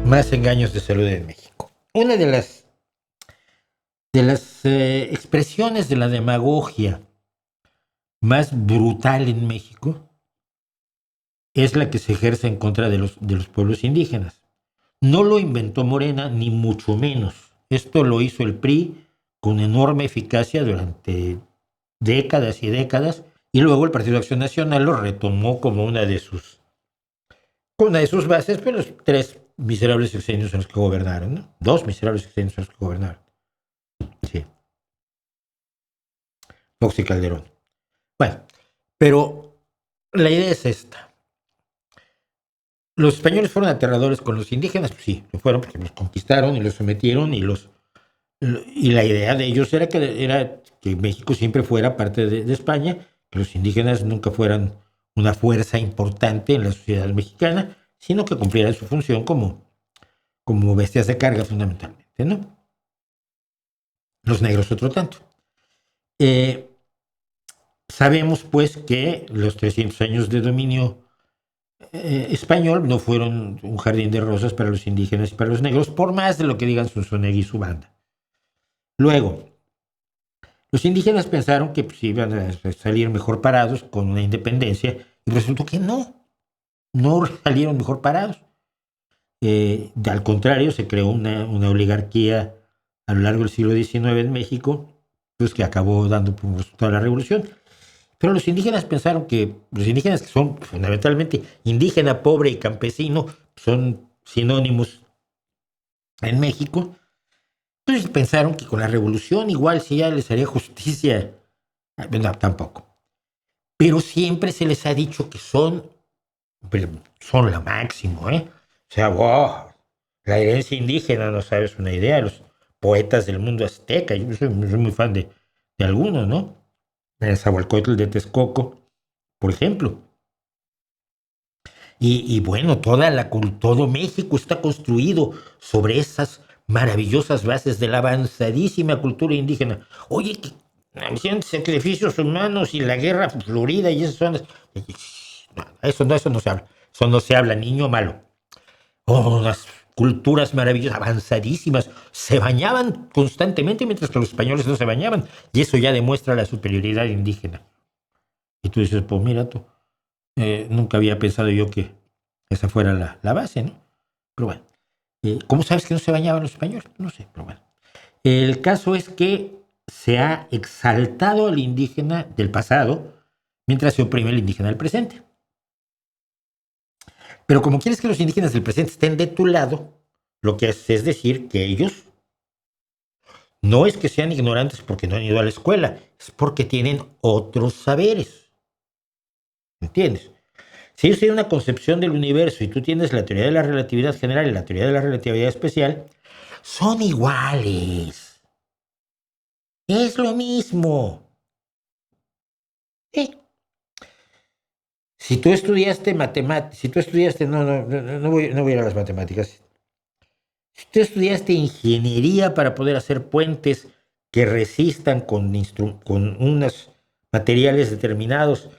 Más engaños de salud en México. Una de las expresiones de la demagogia más brutal en México es la que se ejerce en contra de los pueblos indígenas. No lo inventó Morena, ni mucho menos. Esto lo hizo el PRI con enorme eficacia durante décadas y décadas, y luego el Partido de Acción Nacional lo retomó como una de sus bases, pero los tres miserables sexenios en los que gobernaron, ¿no? Dos miserables sexenios en los que gobernaron. Sí, Fox y Calderón. Bueno, pero la idea es esta. ¿Los españoles fueron aterradores con los indígenas? Pues sí, lo fueron porque los conquistaron y los sometieron y la idea de ellos era que México siempre fuera parte de España, que los indígenas nunca fueran una fuerza importante en la sociedad mexicana, sino que cumplieran su función como bestias de carga fundamentalmente, ¿no? Los negros otro tanto. Eh, Sabemos pues que los 300 años de dominio español no fueron un jardín de rosas para los indígenas y para los negros, por más de lo que digan Zunzunegui y su banda. Luego, los indígenas pensaron que pues, iban a salir mejor parados con una independencia y resultó que no salieron mejor parados. Al contrario, se creó una oligarquía a lo largo del siglo XIX en México, pues que acabó dando como resultado la revolución. Pero los indígenas pensaron que los indígenas, que son fundamentalmente indígena, pobre y campesino, son sinónimos en México, entonces pensaron que con la revolución igual si ya les haría justicia. No, tampoco. Pero siempre se les ha dicho que son lo máximo, ¿eh? O sea, wow, la herencia indígena, no sabes una idea, los poetas del mundo azteca, yo soy muy fan de algunos, ¿no? El Zahualcóyotl de Texcoco, por ejemplo. Y bueno, todo México está construido sobre esas maravillosas bases de la avanzadísima cultura indígena. Oye, que hacían sacrificios humanos y la guerra florida y esas son eso no se habla. Eso no se habla, niño malo. Oh, unas culturas maravillosas, avanzadísimas. Se bañaban constantemente mientras que los españoles no se bañaban. Y eso ya demuestra la superioridad indígena. Y tú dices, pues mira tú. Nunca había pensado yo que esa fuera la base, ¿no? Pero bueno, ¿cómo sabes que no se bañaban los españoles? No sé, pero bueno. El caso es que se ha exaltado al indígena del pasado mientras se oprime al indígena del presente. Pero como quieres que los indígenas del presente estén de tu lado, lo que hace es decir que ellos no es que sean ignorantes porque no han ido a la escuela, es porque tienen otros saberes. ¿Entiendes? Si ellos tienen una concepción del universo y tú tienes la teoría de la relatividad general y la teoría de la relatividad especial, son iguales. Es lo mismo. ¿Eh? No voy a ir a las matemáticas. Si tú estudiaste ingeniería para poder hacer puentes que resistan con unos materiales determinados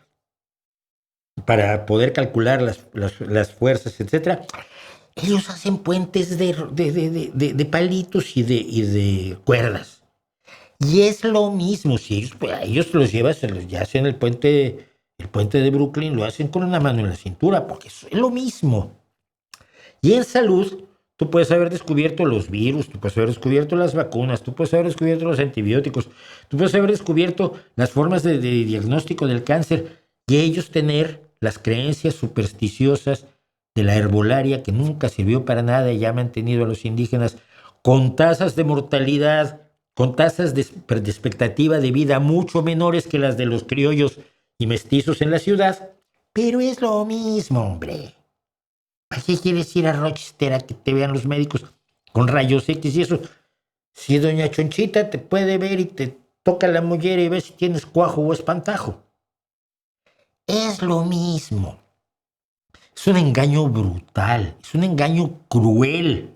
para poder calcular las fuerzas, etcétera, ellos hacen puentes de palitos y de cuerdas. Y es lo mismo, si ellos, pues, a ellos los llevas, ya hacen el puente de Brooklyn, lo hacen con una mano en la cintura, porque es lo mismo. Y en salud, tú puedes haber descubierto los virus, tú puedes haber descubierto las vacunas, tú puedes haber descubierto los antibióticos, tú puedes haber descubierto las formas de diagnóstico del cáncer, y ellos tener las creencias supersticiosas de la herbolaria que nunca sirvió para nada y ha mantenido a los indígenas con tasas de mortalidad, con tasas de expectativa de vida mucho menores que las de los criollos y mestizos en la ciudad. Pero es lo mismo, hombre. ¿Para qué quieres ir a Rochester a que te vean los médicos con rayos X y eso? Si doña Chonchita te puede ver y te toca la mollera y ve si tienes cuajo o espantajo. Es lo mismo. Es un engaño brutal, es un engaño cruel.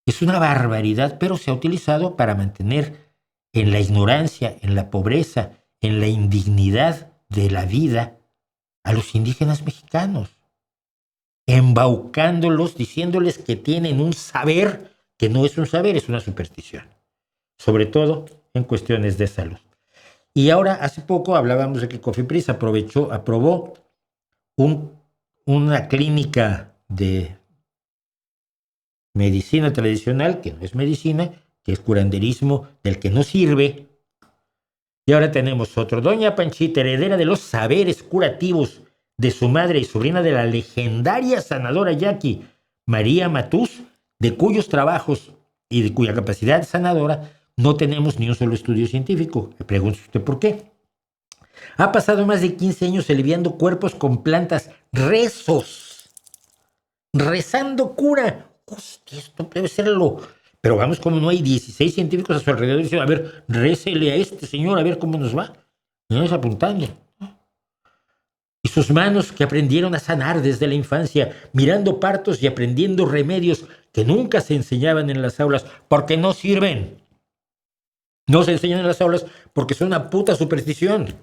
Es una barbaridad, pero se ha utilizado para mantener en la ignorancia, en la pobreza, en la indignidad de la vida a los indígenas mexicanos. embaucándolos, diciéndoles que tienen un saber que no es un saber, es una superstición, sobre todo en cuestiones de salud. Y ahora, hace poco hablábamos de que Cofepris aprobó una clínica de medicina tradicional, que no es medicina, que es curanderismo del que no sirve. Y ahora tenemos otro. Doña Panchita, heredera de los saberes curativos de su madre y sobrina de la legendaria sanadora yaqui María Matús, de cuyos trabajos y de cuya capacidad sanadora no tenemos ni un solo estudio científico. Me pregunta usted por qué. Ha pasado más de 15 años aliviando cuerpos con plantas, rezando cura. Hostia, esto debe serlo. Pero vamos, como no hay 16 científicos a su alrededor, dicen, a ver, récele a este señor, a ver cómo nos va. Y nos apuntando. Y sus manos que aprendieron a sanar desde la infancia, mirando partos y aprendiendo remedios que nunca se enseñaban en las aulas, porque no sirven. No se enseñan en las aulas porque son una puta superstición.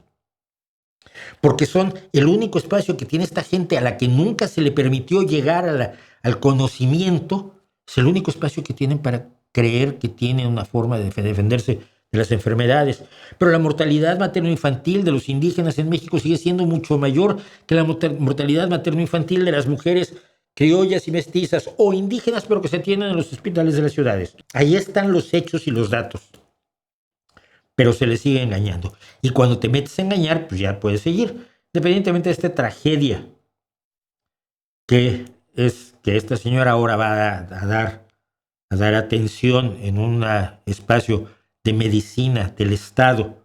Porque son el único espacio que tiene esta gente a la que nunca se le permitió llegar al conocimiento. Es el único espacio que tienen para creer que tienen una forma de defenderse de las enfermedades. Pero la mortalidad materno-infantil de los indígenas en México sigue siendo mucho mayor que la mortalidad materno-infantil de las mujeres criollas y mestizas o indígenas, pero que se atienden en los hospitales de las ciudades. Ahí están los hechos y los datos. Pero se les sigue engañando. Y cuando te metes a engañar, pues ya puedes seguir. Independientemente de esta tragedia que es que esta señora ahora va a dar atención en un espacio de medicina del Estado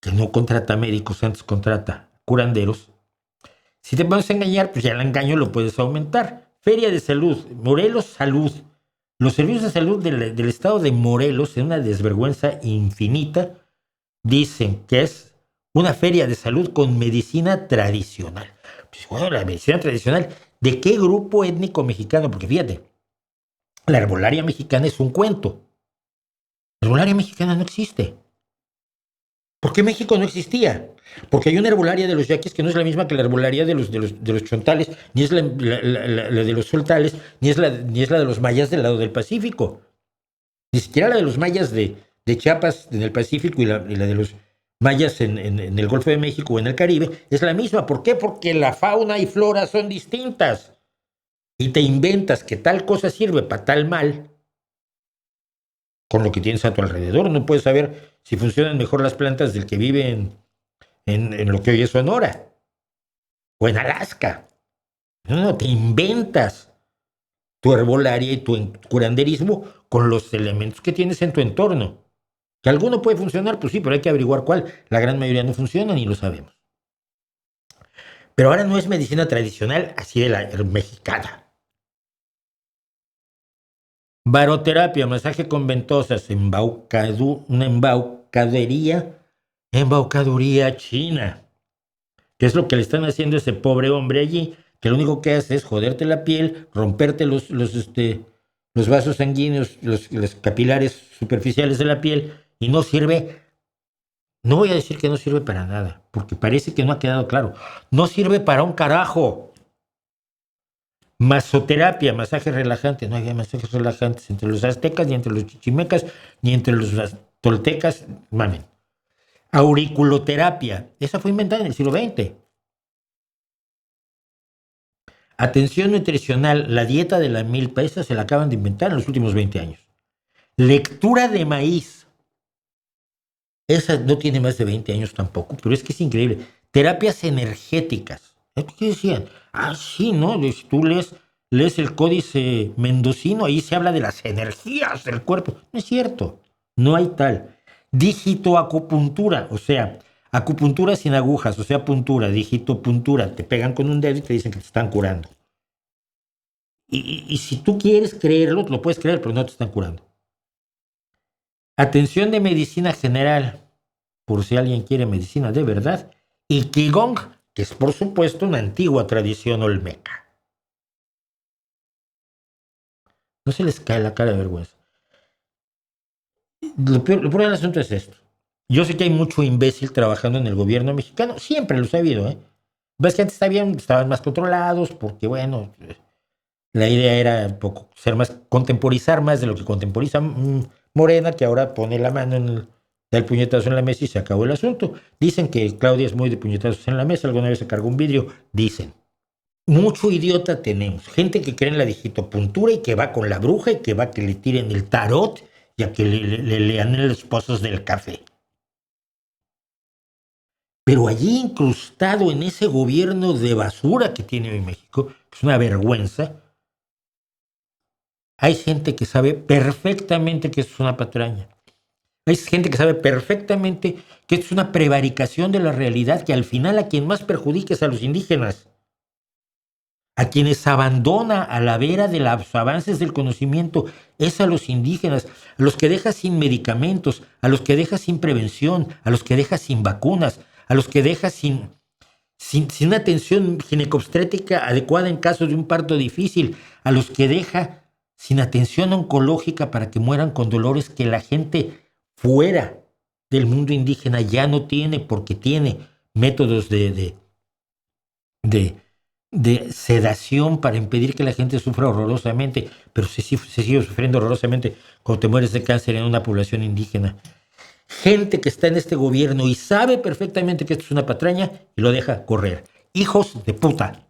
que no contrata médicos, antes contrata curanderos. Si te vas a engañar, pues ya el engaño lo puedes aumentar. Feria de Salud, Morelos Salud. Los servicios de salud del estado de Morelos, en una desvergüenza infinita, dicen que es una feria de salud con medicina tradicional. Pues bueno, la medicina tradicional, ¿de qué grupo étnico mexicano? Porque fíjate, la herbolaria mexicana es un cuento. La herbolaria mexicana no existe. ¿Por qué México no existía? Porque hay una herbolaria de los yaquis que no es la misma que la herbolaria de los chontales, ni es la de los soltales, ni es la de los mayas del lado del Pacífico. Ni siquiera la de los mayas de Chiapas en el Pacífico y la de los mayas en el Golfo de México o en el Caribe es la misma. ¿Por qué? Porque la fauna y flora son distintas. Y te inventas que tal cosa sirve para tal mal con lo que tienes a tu alrededor. No puedes saber si funcionan mejor las plantas del que vive en lo que hoy es Sonora o en Alaska. No, te inventas tu herbolaria y tu curanderismo con los elementos que tienes en tu entorno. Que alguno puede funcionar, pues sí, pero hay que averiguar cuál. La gran mayoría no funcionan y lo sabemos. Pero ahora no es medicina tradicional así de la mexicana. Baroterapia, masaje con ventosas, una embaucaduría china. ¿Qué es lo que le están haciendo a ese pobre hombre allí? Que lo único que hace es joderte la piel, romperte los vasos sanguíneos, los capilares superficiales de la piel y no sirve. No voy a decir que no sirve para nada, porque parece que no ha quedado claro. No sirve para un carajo. Masoterapia, masaje relajante. No había masajes relajantes entre los aztecas, ni entre los chichimecas, ni entre los toltecas. Mamen. Auriculoterapia. Esa fue inventada en el siglo XX. Atención nutricional. La dieta de la milpa. Esa se la acaban de inventar en los últimos 20 años. Lectura de maíz. Esa no tiene más de 20 años tampoco, pero es que es increíble. Terapias energéticas. ¿Qué decían? Ah, sí, ¿no? Si tú lees el códice mendocino, ahí se habla de las energías del cuerpo. No es cierto, no hay tal. Digitoacupuntura, o sea, acupuntura sin agujas, o sea, puntura, digitopuntura. Te pegan con un dedo y te dicen que te están curando. Y si tú quieres creerlo, lo puedes creer, pero no te están curando. Atención de medicina general, por si alguien quiere medicina de verdad. Y Qigong, que es por supuesto una antigua tradición olmeca. No se les cae la cara de vergüenza. Lo peor del asunto es esto. Yo sé que hay mucho imbécil trabajando en el gobierno mexicano, siempre lo he sabido, ¿eh? Ves que antes estaban más controlados porque, bueno, la idea era un poco contemporizar más de lo que contemporiza Morena, que ahora pone la mano da el puñetazo en la mesa y se acabó el asunto. Dicen que Claudia es muy de puñetazos en la mesa, alguna vez se cargó un vidrio, dicen. Mucho idiota tenemos, gente que cree en la digitopuntura y que va con la bruja y que va a que le tiren el tarot y a que le lean los pozos del café. Pero allí incrustado en ese gobierno de basura que tiene hoy México, que es una vergüenza, hay gente que sabe perfectamente que esto es una patraña. Hay gente que sabe perfectamente que esto es una prevaricación de la realidad, que al final a quien más perjudica es a los indígenas, a quienes abandona a la vera de los avances del conocimiento, es a los indígenas, a los que deja sin medicamentos, a los que deja sin prevención, a los que deja sin vacunas, a los que deja sin una atención ginecobstétrica adecuada en caso de un parto difícil, a los que deja sin atención oncológica para que mueran con dolores que la gente fuera del mundo indígena ya no tiene, porque tiene métodos de sedación para impedir que la gente sufra horrorosamente, pero se sigue sufriendo horrorosamente cuando te mueres de cáncer en una población indígena. Gente que está en este gobierno y sabe perfectamente que esto es una patraña y lo deja correr. Hijos de puta.